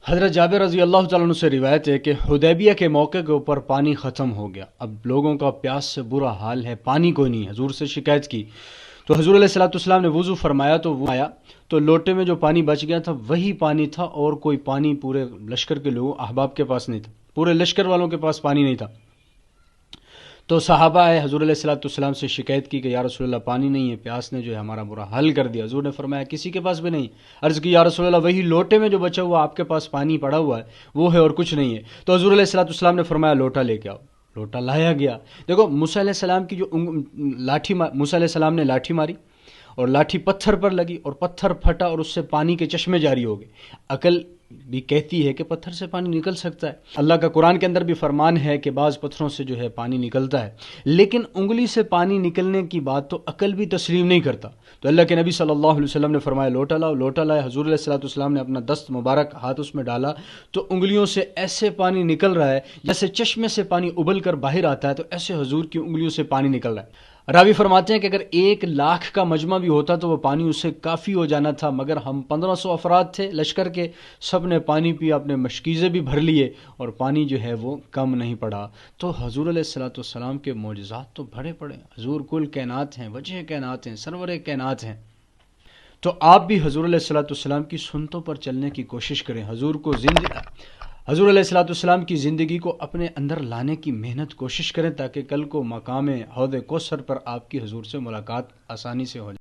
حضرت جابر رضی اللہ تعالیٰ عنہ سے روایت ہے کہ حدیبیہ کے موقع کے اوپر پانی ختم ہو گیا، اب لوگوں کا پیاس سے برا حال ہے، پانی کوئی نہیں، حضور سے شکایت کی تو حضور علیہ الصلوۃ والسلام نے وضو فرمایا تو وہ آیا تو لوٹے میں جو پانی بچ گیا تھا وہی پانی تھا، اور کوئی پانی پورے لشکر کے لوگوں احباب کے پاس نہیں تھا، پورے لشکر والوں کے پاس پانی نہیں تھا۔ تو صحابہ آئے حضور علیہ الصلوۃ والسلام سے شکایت کی کہ یا رسول اللہ پانی نہیں ہے، پیاس نے جو ہے ہمارا برا حل کر دیا۔ حضور نے فرمایا کسی کے پاس بھی نہیں۔ عرض کی یا رسول اللہ وہی لوٹے میں جو بچا ہوا آپ کے پاس پانی پڑا ہوا ہے وہ ہے اور کچھ نہیں ہے۔ تو حضور علیہ الصلوۃ والسلام نے فرمایا لوٹا لے کے آؤ، لوٹا لایا گیا۔ دیکھو موسیٰ علیہ السلام کی جو موسیٰ علیہ السلام نے لاٹھی ماری اور لاٹھی پتھر پر لگی اور پتھر پھٹا اور اس سے پانی کے چشمے جاری ہو گئے۔ عقل بھی کہتی ہے کہ پتھر سے پانی نکل سکتا ہے، اللہ کا قرآن کے اندر بھی فرمان ہے کہ بعض پتھروں سے جو ہے پانی نکلتا ہے، لیکن انگلی سے پانی نکلنے کی بات تو عقل بھی تسلیم نہیں کرتا۔ تو اللہ کے نبی صلی اللہ علیہ وسلم نے فرمایا لوٹا لاؤ، لوٹا لائے۔ حضور علیہ الصلوۃ والسلام نے اپنا دست مبارک ہاتھ اس میں ڈالا تو انگلیوں سے ایسے پانی نکل رہا ہے جیسے چشمے سے پانی ابل کر باہر آتا ہے، تو ایسے حضور کی انگلیوں سے پانی نکل رہا ہے۔ راوی فرماتے ہیں کہ اگر 1,00,000 کا مجمع بھی ہوتا تو وہ پانی اس سے کافی ہو جانا تھا، مگر ہم 1500 افراد تھے لشکر کے، سب نے پانی پیا، اپنے مشکیزے بھی بھر لیے اور پانی جو ہے وہ کم نہیں پڑا۔ تو حضور علیہ الصلوۃ والسلام کے معجزات تو بڑے پڑے، حضور کل کائنات ہیں، وجہ کائنات ہیں، سرور کائنات ہیں۔ تو آپ بھی حضور علیہ الصلوۃ والسلام کی سنتوں پر چلنے کی کوشش کریں، حضور علیہ الصلوۃ والسلام کی زندگی کو اپنے اندر لانے کی محنت کوشش کریں، تاکہ کل کو مقام حوض کوثر پر آپ کی حضور سے ملاقات آسانی سے ہو جائے۔